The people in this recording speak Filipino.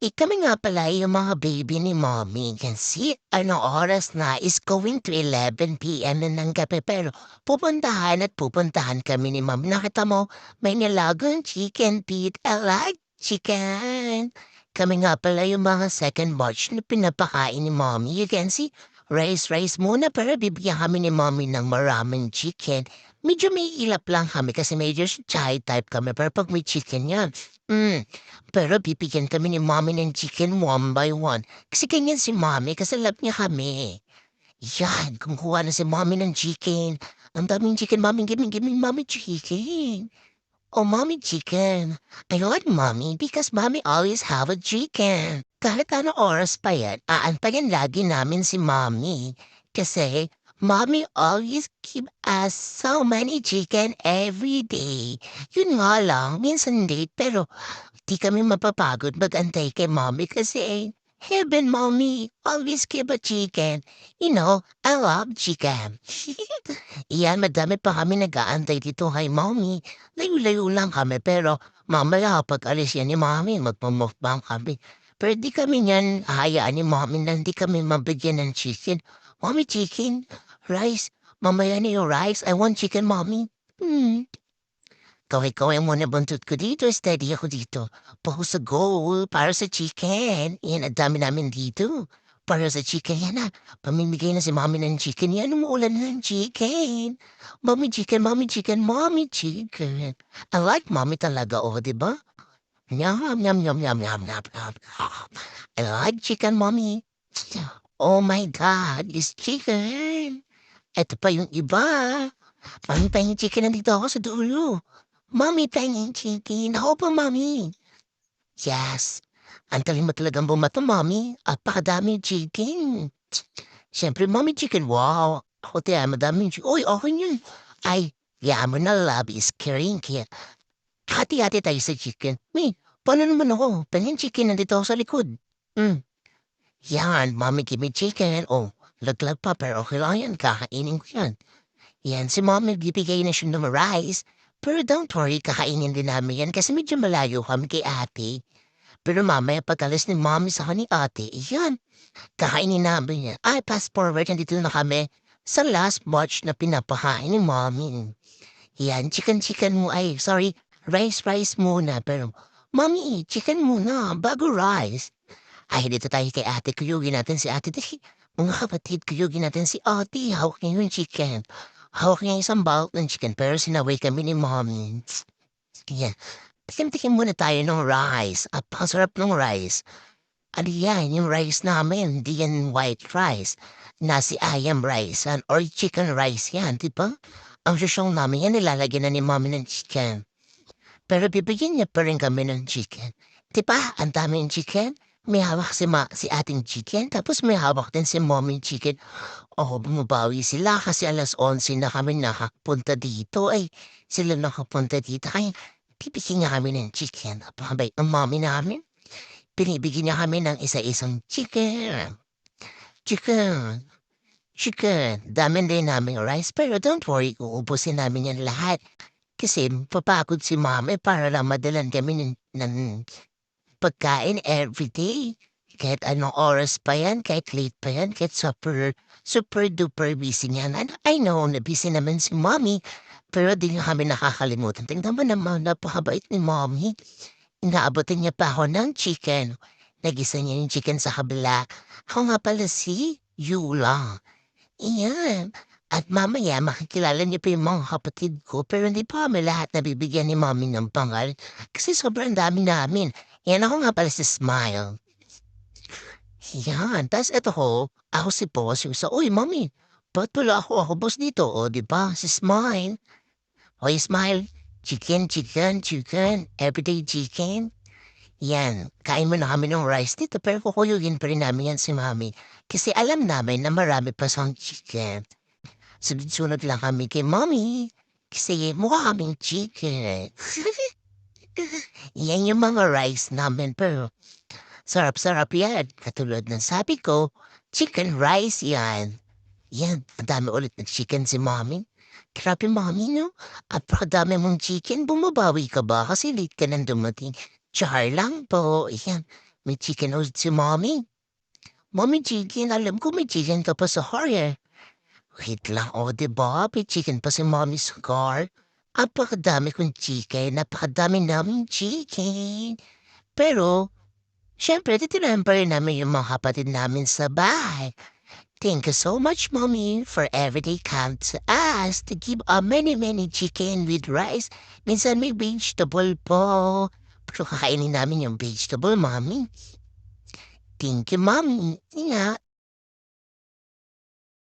Kami nga pala yung mga baby ni mommy kasi anong oras na is going to 11 p.m. na ng gabi pero pupuntahan kami ni mom. Nakita mo, may nilagang chicken, Pete. I like chicken. Kami nga pala yung mga second batch na pinapakain ni mommy. You can see, rice muna pero bibigyan kami ni mommy ng maraming chicken. Medyo may ilap lang kami kasi medyo shy type kami pero pag may chicken yan, pero bibigyan kami ni mommy ng chicken one by one. Kasi ganyan si mommy, kasi love niya kami. Yan, kumukuha na si mommy ng chicken. Ang daming chicken, mommy, give me mommy chicken. Oh, mommy chicken. I like mommy because mommy always have a chicken. Kahit ano oras pa yan, aantayin lagi namin si mommy. Kasi mommy always give us so many chicken every day. Yun nga lang, minsan late pero di kami mapapagod mag-antay kay mommy kasi heaven, mommy, always keep a chicken. You know, I love chicken. Iyan, madami pa kami nag-aantay dito kay mommy. Layo-layo lang kami pero mamaya pag alis yan ni mommy, magpamukbang kami. Pero di kami niyan hayaan ni mommy na hindi kami mabigyan ng chicken. Mommy, chicken, rice. Mamaya na yung rice. I want chicken, mommy. Hmm. Kaway-kaway muna buntot ko dito, steady ako dito. Paho sa goal, para sa chicken. Yan, ang dami namin dito. Para sa chicken yan na. Pamimigay na si mommy ng chicken yan. Umuulan na ng chicken. Mommy chicken, mommy chicken, mommy chicken. I like mommy talaga, oh, di ba? Yum, yum, yum, yum, yum, yum, yum. I like chicken, mommy. Oh my God, it's chicken. Ito pa yung iba. Mami, pahingin chicken nandito ako sa dulo. Mommy, pahingin chicken. Ako pa, mommy. Yes. Ang galing mo talagang bumato, mommy. Apakadaming chicken. Siyempre, mommy chicken. Wow. Ako tiyan, madaming chicken. Uy, okay yun. Ay, yaman na love is caring kaya. Hati-hati tayo sa chicken. May, paano naman ako? Pahingin chicken nandito ako sa likod. Hmm. Yan, mommy, give me chicken. Oh, laglag pa, pero okay lang yan. Kakainin ko yan. Yan, si mommy bibigay na siya ng rice. Pero don't worry, kakainin din namin yan kasi medyo malayo kami kay ate. Pero mamaya pag-alis ni mommy sa ni ate, yan, kakainin namin yan. Ay, fast forward, nandito na kami sa last batch na pinapakain ni mommy. Yan, chicken mo, ay, sorry, rice muna. Pero, mommy, chicken muna, bago rice. Ay, dito tayo kay ate, kuyugin natin si ate. Dali, mga kapatid, kuyugin natin si ate. Hawak niya yung chicken. Hawak niya isang balot ng chicken, pero sinaway kami ni mommy. Yan. Tikim-tikim muna tayo ng rice. At pasarap ng rice. Ano yan, yung rice namin, hindi yan white rice. Nasi ayam rice yan, or chicken rice yan, di ba? Ang susyong namin yan, nilalagyan na ni mommy ng chicken. Pero bibigyan niya pa rin kami ng chicken. Di ba, ang daming chicken? May hawak si ating chicken, tapos may hawak din si mommy chicken. Oo, bumabawi sila kasi 11:00 na kami nakapunta dito. Ay, sila nakapunta dito. Kaya bibigyan niya kami ng chicken. Napakabait ng mommy namin. Binibigyan niya kami ng isa-isang chicken. Chicken. Chicken. Dami din namin rice. Pero don't worry, uubusin namin yan lahat. Kasi papagod si mami para lang madalan kami ng pagkain everyday. Kahit anong oras pa yan, kahit late pa yan, kahit super duper busy niyan. I know na busy naman si mommy, pero di niya kami nakakalimutan. Tingnan mo naman, napakabait ni mommy. Inaabotin niya pa ako ng chicken. Nagisa niya yung chicken sa kabila. Ako nga pala si Yula. Iyan. At mamaya makikilala niyo pa yung mga kapatid ko pero hindi pa kami lahat nabibigyan ni mommy ng pangal kasi sobrang dami namin. Yan ako nga pala si Smile. Yan. Tapos eto ko, ako si Boss yung sa, uy, mommy, ba't pala ako boss dito? O, di ba? Si Smile. Hoy, Smile. Chicken. Everyday chicken. Yan. Kain mo na kami ng rice dito pero kukuyugin pa rin namin yan si mami. Kasi alam namin na marami pa siyang chicken. Sunod-sunod lang kami kay mommy. Kasi mukha kaming chicken. Yan yung mga rice namin pero sarap-sarap yan. Katulad ng sabi ko, chicken rice yan. Yan, ang dami ulit ng chicken si mommy. Grabe mommy, no? Apakadami mong chicken, bumabawi ka ba? Kasi late ka nang dumating. Char lang po. Yan. May chicken ulit si mommy. Mommy chicken, alam ko may chicken ka pa sa car. Wait lang, o diba? May chicken pa si mommy sa car. Apakadami kong chicken, napakadami naming chicken. Pero, syempre, titirahan pa rin namin yung mga kapatid namin sa bahay. Thank you so much, Mommy, for everyday come to us to give a many chicken with rice. Minsan may vegetable po. Pero kakainin namin yung vegetable, Mommy. Thank you, Mommy. Ingat.